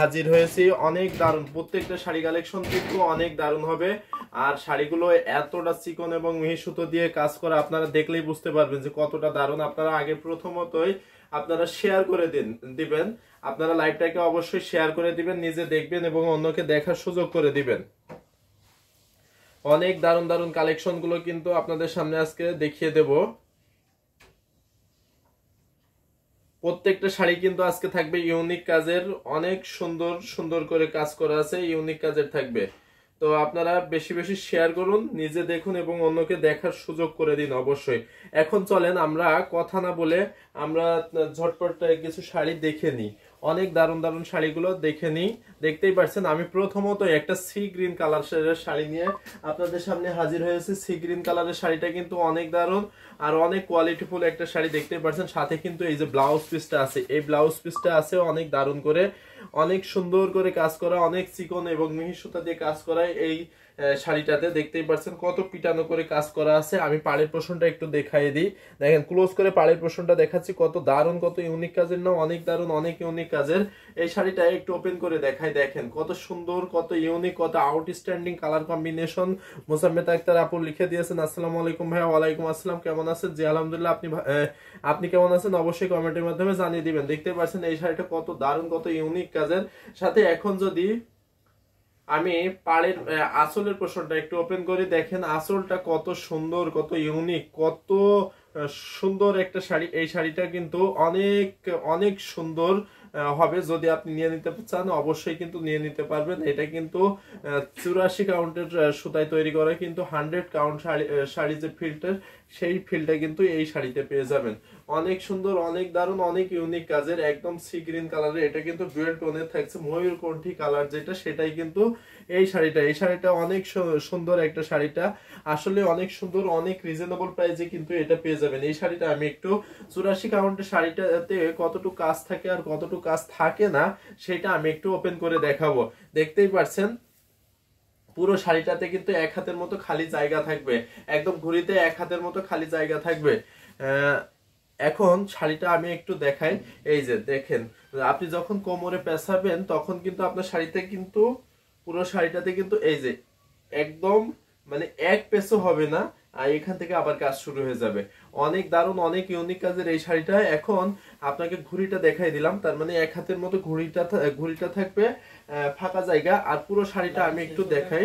হাজির হয়েছি। অনেক দারুণ, প্রত্যেকটা শাড়ি কালেকশন কিন্তু অনেক দারুণ হবে। আর শাড়িগুলো এতটা চিকন এবং মিহি সুতো দিয়ে কাজ করা, আপনারা দেখলেই বুঝতে পারবেন যে কতটা দারুণ। আপনারা আগে প্রথমতই আপনারা শেয়ার করে দিবেন, আপনারা লাইভটাকে অবশ্যই শেয়ার করে দিবেন, নিজে দেখবেন এবং অন্যকে দেখার সুযোগ করে দিবেন। অনেক দারুণ দারুণ কালেকশন গুলো কিন্তু আপনাদের সামনে আজকে দেখিয়ে দেব। প্রত্যেকটা শাড়ি কিন্তু আজকে থাকবে ইউনিক কাজের, অনেক সুন্দর সুন্দর করে কাজ করা আছে, ইউনিক কাজের থাকবে। তো আপনারা বেশি বেশি শেয়ার করুন, নিজে দেখুন এবং অন্যকে দেখার সুযোগ করে দিন অবশ্যই। এখন চলেন আমরা কথা না বলে আমরা ঝটপট কিছু শাড়ি দেখে নিই। অনেক দারুণ দারুণ শাড়িগুলো দেখে নিই। দেখতেই পাচ্ছেন আমি প্রথমত একটা সি গ্রিন কালারের শাড়ি নিয়ে আপনাদের সামনে হাজির হয়েছে। সি গ্রিন কালারের শাড়িটা কিন্তু অনেক দারুণ আর অনেক কোয়ালিটিফুল একটা শাড়ি, দেখতেই পাচ্ছেন। সাথে কিন্তু এই যে ব্লাউজ পিসটা আছে, এই ব্লাউজ পিসটা আছে অনেক দারুণ করে, অনেক সুন্দর করে কাজ করা, অনেক চিকন এবং মিহি সুতা দিয়ে কাজ করা এই শাড়িটাতে। দেখতেই পাচ্ছেন কত পিটানো করে কাজ করা আছে। আমি পাড়ের পোষণটা একটু দেখাই দিই, দেখেন ক্লোজ করে পাড়ের পোষণটা দেখাচ্ছি, কত দারুণ, কত ইউনিক কাজের না, অনেক দারুণ, অনেক ইউনিক কাজের। এই শাড়িটা একটু ওপেন করে দেখাই, দেখেন কত সুন্দর, কত ইউনিক, কত আউটস্ট্যান্ডিং কালার কম্বিনেশন। মোসাম্মেদ আক্তার আপু লিখে দিয়েছেন আসসালামু আলাইকুম ভাইয়া। ওয়ালাইকুম আসসালাম, কেমন আছেন? জি আলহামদুলিল্লাহ, আপনি কেমন আছেন অবশ্যই কমেন্টের মাধ্যমে জানিয়ে দিবেন। দেখতে পাচ্ছেন এই শাড়িটা কত দারুণ, কত ইউনিক কাজের। সাথে এখন যদি আমি পাড়ের আঁচলের পোর্শনটা একটু ওপেন করি, দেখেন আঁচলটা কত সুন্দর, কত ইউনিক, কত সুন্দর একটা শাড়ি। এই শাড়িটা কিন্তু অনেক অনেক সুন্দর হবে। যদি আপনি নিয়ে নিতে চান অবশ্যই কিন্তু নিয়ে নিতে পারবেন। এটা কিন্তু 84 কাউন্টের সুতায় তৈরি করা, কিন্তু 100 কাউন্ট শাড়ি যে ফিল্টার, সেই ফিলটা কিন্তু এই শাড়িতে পেয়ে যাবেন। অনেক সুন্দর, অনেক দারুণ, অনেক ইউনিক কাজের, একদম সি গ্রিন কালারের। এটা কিন্তু ডুয়েল টোনের থাকছে, ময়ূরকণ্ঠী কালার যেটা, সেটাই কিন্তু এই শাড়িটা। এই শাড়িটা অনেক সুন্দর একটা শাড়িটা, আসলে অনেক সুন্দর, অনেক রিজনেবল প্রাইসে কিন্তু এটা পেয়ে যাবেন। এই শাড়িটা আমি একটু 84 কাউন্টের শাড়িটাতে কতটুকু কাজ থাকে আর কতটুকু কাজ থাকে না সেটা আমি একটু ওপেন করে দেখাবো। দেখতেই পাচ্ছেন পুরো শাড়িটাতে কিন্তু এক হাতের মতো খালি জায়গা থাকবে, একদম ঘুরিতে এক হাতের মতো খালি জায়গা থাকবে। এখন শাড়িটা আমি একটু দেখাই। এই যে দেখেন, আপনি যখন কোমরে পেঁচাবেন তখন কিন্তু আপনার শাড়িতে কিন্তু পুরো শাড়িটাতে কিন্তু এই যে একদম মানে এক পেসও হবে না, আর এখান থেকে আবার কাজ শুরু হয়ে যাবে। অনেক দারুণ, অনেক ইউনিক কাজের এই শাড়িটা। এখন আপনাকে ঘুড়িটা দেখাই দিলাম, তার মানে এক হাতের মতো ঘুড়িটা থাকবে, ফাঁকা জায়গা। আর পুরো শাড়িটা আমি একটু দেখাই,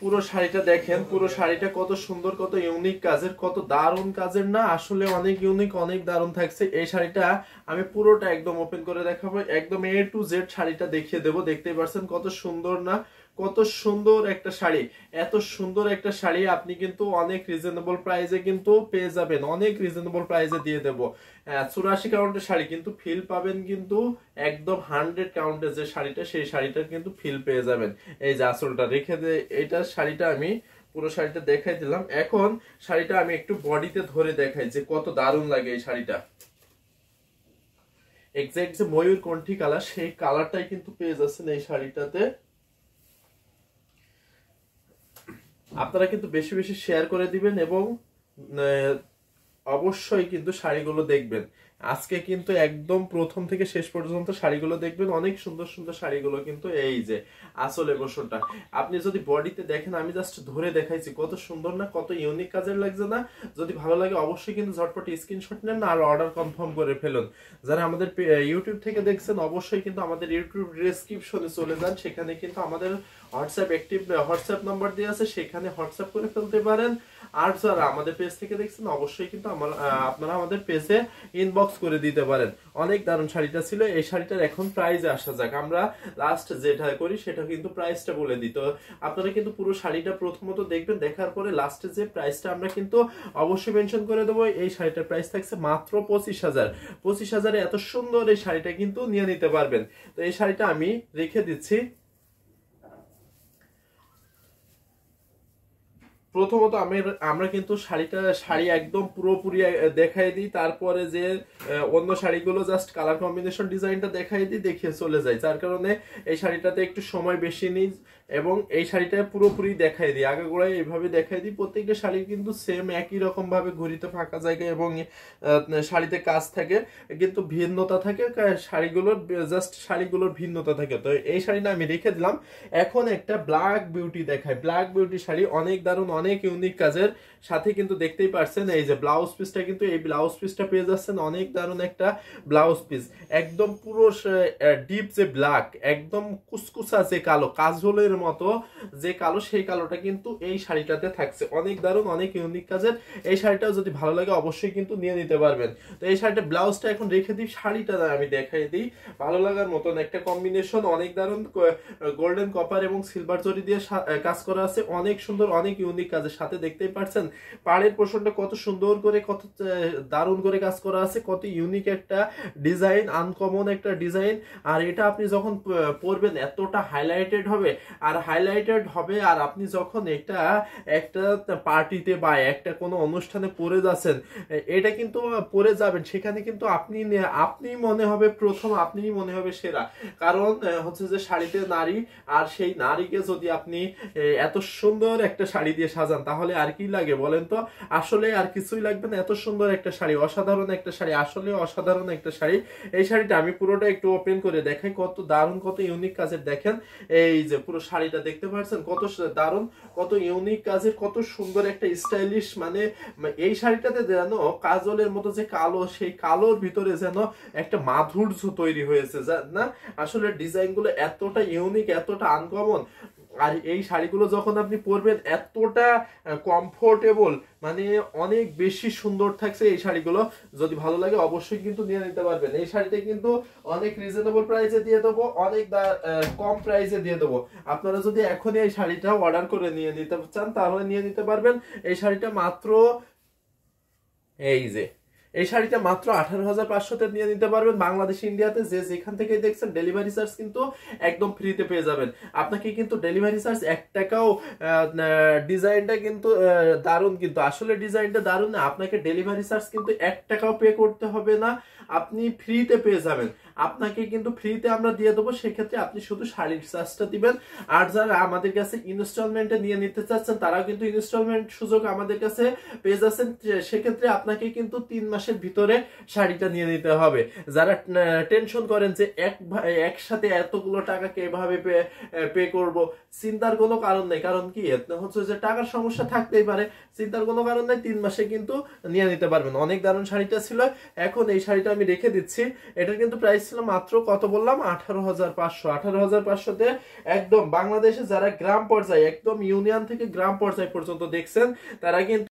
পুরো শাড়িটা দেখেন, পুরো শাড়িটা কত সুন্দর, কত ইউনিক কাজের, কত দারুণ কাজের না, আসলে অনেক ইউনিক, অনেক দারুণ থাকছে। এই শাড়িটা আমি পুরোটা একদম ওপেন করে দেখাবো, একদম A to Z শাড়িটা দেখিয়ে দেবো। দেখতেই পাচ্ছেন কত সুন্দর না, কত সুন্দর একটা শাড়ি। এত সুন্দর একটা শাড়ি আপনি কিন্তু অনেক রিজনেবল প্রাইসে কিন্তু পেয়ে যাবেন, অনেক রিজনেবল প্রাইসে দিয়ে দেবো। 84 কাউন্টের শাড়ি কিন্তু ফিল পাবেন কিন্তু একদম 100 কাউন্টের যে শাড়িটা, সেই শাড়িটার কিন্তু ফিল পেয়ে যাবেন। এই যে আঁচলটা রেখে দে, এইটার শাড়িটা আমি পুরো শাড়িটা দেখাই দিলাম। এখন শাড়িটা আমি একটু বডিতে ধরে দেখাই যে কত দারুণ লাগে এই শাড়িটা। এক্সাক্ট যে ময়ূরকণ্ঠী কালার, সেই কালারটাই কিন্তু পেয়ে যাচ্ছেন এই শাড়িটাতে। আপনারা কিন্তু বেশি বেশি শেয়ার করে দিবেন এবং অবশ্যই কিন্তু শাড়িগুলো দেখবেন। আজকে কিন্তু একদম প্রথম থেকে শেষ পর্যন্ত শাড়িগুলো দেখবেন, অনেক সুন্দর সুন্দর শাড়িগুলো কিন্তু। এই যে আসলে বসনটা আপনি যদি বডিতে দেখেন, আমি জাস্ট ধরে দেখাইছি, কত সুন্দর না, কত ইউনিক কাজের লাগছে না। যদি ভালো লাগে অবশ্যই কিন্তু ঝটপট স্ক্রিনশট নেন আর অর্ডার কনফার্ম করে ফেলুন। যারা আমাদের ইউটিউব থেকে দেখছেন অবশ্যই কিন্তু আমাদের ইউটিউব ডেসক্রিপশনে চলে যান, সেখানে কিন্তু আমাদের হোয়াটসঅ্যাপ অ্যাক্টিভ হোয়াটসঅ্যাপ নাম্বার দিয়ে আছে, সেখানে হোয়াটসঅ্যাপ করে ফেলতে পারেন। আর যারা আমাদের পেজ থেকে দেখছেন অবশ্যই কিন্তু আপনারা আমাদের পেজে ইনবক্স করে দিতে পারেন। অনেক দারুণ শাড়িটা ছিল। এই শাড়িটার এখন প্রাইসে আসা যাক, আমরা লাস্ট যেটা করি সেটা কিন্তু প্রাইসটা বলে দিই। তো আপনারা কিন্তু পুরো শাড়িটা প্রথমত দেখবেন, দেখার পরে লাস্টে যে প্রাইসটা আমরা কিন্তু অবশ্যই মেনশন করে দেবো। এই শাড়িটার প্রাইস থাকছে মাত্র 25,000। 25,000-এ এত সুন্দর এই শাড়িটা কিন্তু নিয়ে নিতে পারবেন। তো এই শাড়িটা আমি রেখে দিচ্ছি। প্রথমত আমরা কিন্তু শাড়ি একদম পুরোপুরি দেখাই দিই, তারপরে যে অন্য শাড়িগুলো জাস্ট কালার কম্বিনেশন ডিজাইনটা দেখাই দিই, দেখিয়ে চলে যাই। যার কারণে এই শাড়িটাতে একটু সময় বেশি নিই এবং এই শাড়িটা পুরোপুরি দেখাই দিই, আগাগোড়ায় এইভাবে দেখাই দিই। প্রত্যেকটা শাড়ি কিন্তু সেম একই রকম ভাবে ঘুরিতে ফাঁকা জায়গায় এবং শাড়িতে কাজ থাকে, কিন্তু ভিন্নতা থাকে শাড়িগুলোর, জাস্ট শাড়িগুলোর ভিন্নতা থাকে। তো এই শাড়িটা আমি রেখে দিলাম। এখন একটা ব্ল্যাক বিউটি দেখায়। ব্ল্যাক বিউটি শাড়ি অনেক দারুণ, অনেক ইউনিক কাজের সাথে কিন্তু দেখতেই পারছেন এই যে ব্লাউজ পিসটা, কিন্তু এই ব্লাউজ পিসটা পেয়ে যাচ্ছেন অনেক দারুণ একটা ব্লাউজ পিস, একদম পুরো ডিপ যে ব্ল্যাক, একদম কুচকুচা যে কালো, কাজলের মতো যে কালো, সেই কালোটা কিন্তু এই শাড়িটাতে থাকছে। অনেক দারুণ, অনেক ইউনিক কাজের। এই শাড়িটাও যদি ভালো লাগে অবশ্যই কিন্তু নিয়ে নিতে পারবেন। তো এই শাড়িটা ব্লাউজটা এখন রেখে দিই, শাড়িটা আমি দেখাই দিই। ভালো লাগার মতন একটা কম্বিনেশন, অনেক দারুণ গোল্ডেন কপার এবং সিলভার জরি দিয়ে কাজ করা আছে, অনেক সুন্দর, অনেক ইউনিক কাজের সাথে দেখতেই পাচ্ছেন পাড়ের পোর্শনটা কত সুন্দর করে, কত দারুণ করে কাজ করা আছে, কত ইউনিক একটা ডিজাইন, আনকমন একটা ডিজাইন। আর এটা আপনি যখন পরবেন এতটা হাইলাইটেড হবে, আর আপনি যখন এটা একটা পার্টিতে বা একটা কোনো অনুষ্ঠানে পরে যাচ্ছেন, এটা কিন্তু পরে যাবেন, সেখানে কিন্তু আপনি মনে হবে প্রথম, আপনিই মনে হবে সেরা। কারণ হচ্ছে যে শাড়িতে নারী, আর সেই নারীকে যদি আপনি এত সুন্দর একটা শাড়ি দিয়ে সাজান, তাহলে আর কি লাগে বলেন তো? আসলে আর কিছুই লাগবে না। এত সুন্দর একটা শাড়ি, অসাধারণ একটা শাড়ি, আসলে অসাধারণ একটা শাড়ি। এই শাড়িটা আমি পুরোটা একটু ওপেন করে দেখাই, কত দারুণ, কত ইউনিক কাজের। দেখেন এই যে পুরো শাড়িটা দেখতে পাচ্ছেন, কত দারুণ, কত ইউনিক কাজের, কত সুন্দর একটা স্টাইলিশ। মানে এই শাড়িটাতে যেন কাজলের মতো যে কালো, সেই কালোর ভিতরে যেন একটা মাধুর্য তৈরি হয়েছে না। আসলে ডিজাইন গুলো এতটা ইউনিক, এতটা আনকমন। আর এই শাড়িগুলো যখন আপনি পরবেন এতটা কমফোর্টেবল, মানে অনেক বেশি সুন্দর থাকছে এই শাড়িগুলো। যদি ভালো লাগে অবশ্যই কিন্তু নিয়ে নিতে পারবেন। এই শাড়িটা কিন্তু অনেক রিজনেবল প্রাইসে দিয়ে দেবো, অনেক কম প্রাইসে দিয়ে দেবো। আপনারা যদি এখনই এই শাড়িটা অর্ডার করে নিয়ে নিতে চান তাহলে নিয়ে নিতে পারবেন। এই শাড়িটা মাত্র, এই যে এই শাড়িটা মাত্র 18,500-তে নিয়ে নিতে পারবেন। বাংলাদেশ ইন্ডিয়াতে যে যেখান থেকে দেখছেন ডেলিভারি চার্জ কিন্তু একদম ফ্রিতে পেয়ে যাবেন। আপনাকে কিন্তু ডেলিভারি চার্জ 1 টাকাও, ডিজাইনটা কিন্তু দারুণ, কিন্তু আসলে ডিজাইনটা দারুণ না, আপনাকে ডেলিভারি চার্জ কিন্তু 1 টাকাও পে করতে হবে না, আপনি ফ্রিতে পেয়ে যাবেন। আপনাকে কিন্তু ফ্রিতে আমরা দিয়ে দেবো, সেক্ষেত্রে আপনি শুধু শাড়ির চার্জটা দিবেন। আর যারা আমাদের কাছে ইনস্টলমেন্টে নিয়ে নিতে চাচ্ছেন তারাও কিন্তু ইনস্টলমেন্ট সুযোগ আমাদের কাছে পেয়ে যাচ্ছেন। সেক্ষেত্রে আপনাকে কিন্তু 3 মাসের ভিতরে শাড়িটা নিয়ে নিতে হবে। যারা টেনশন করেন যে একসাথে এতগুলো টাকাকে এভাবে পে করব, চিন্তার কোনো কারণ নেই। কারণ কি হচ্ছে যে টাকার সমস্যা থাকতেই পারে, চিন্তার কোনো কারণ নেই, 3 মাসে কিন্তু নিয়ে নিতে পারবেন। অনেক দারুণ শাড়িটা ছিল। এখন এই শাড়িটা আমি রেখে দিচ্ছি। এটার কিন্তু প্রাইস ছিল মাত্র কত বললাম, 18,500। 18,500-তে একদম বাংলাদেশে যারা গ্রাম পর্যায়ে, একদম ইউনিয়ন থেকে গ্রাম পর্যায় পর্যন্ত দেখছেন, তারা কিন্তু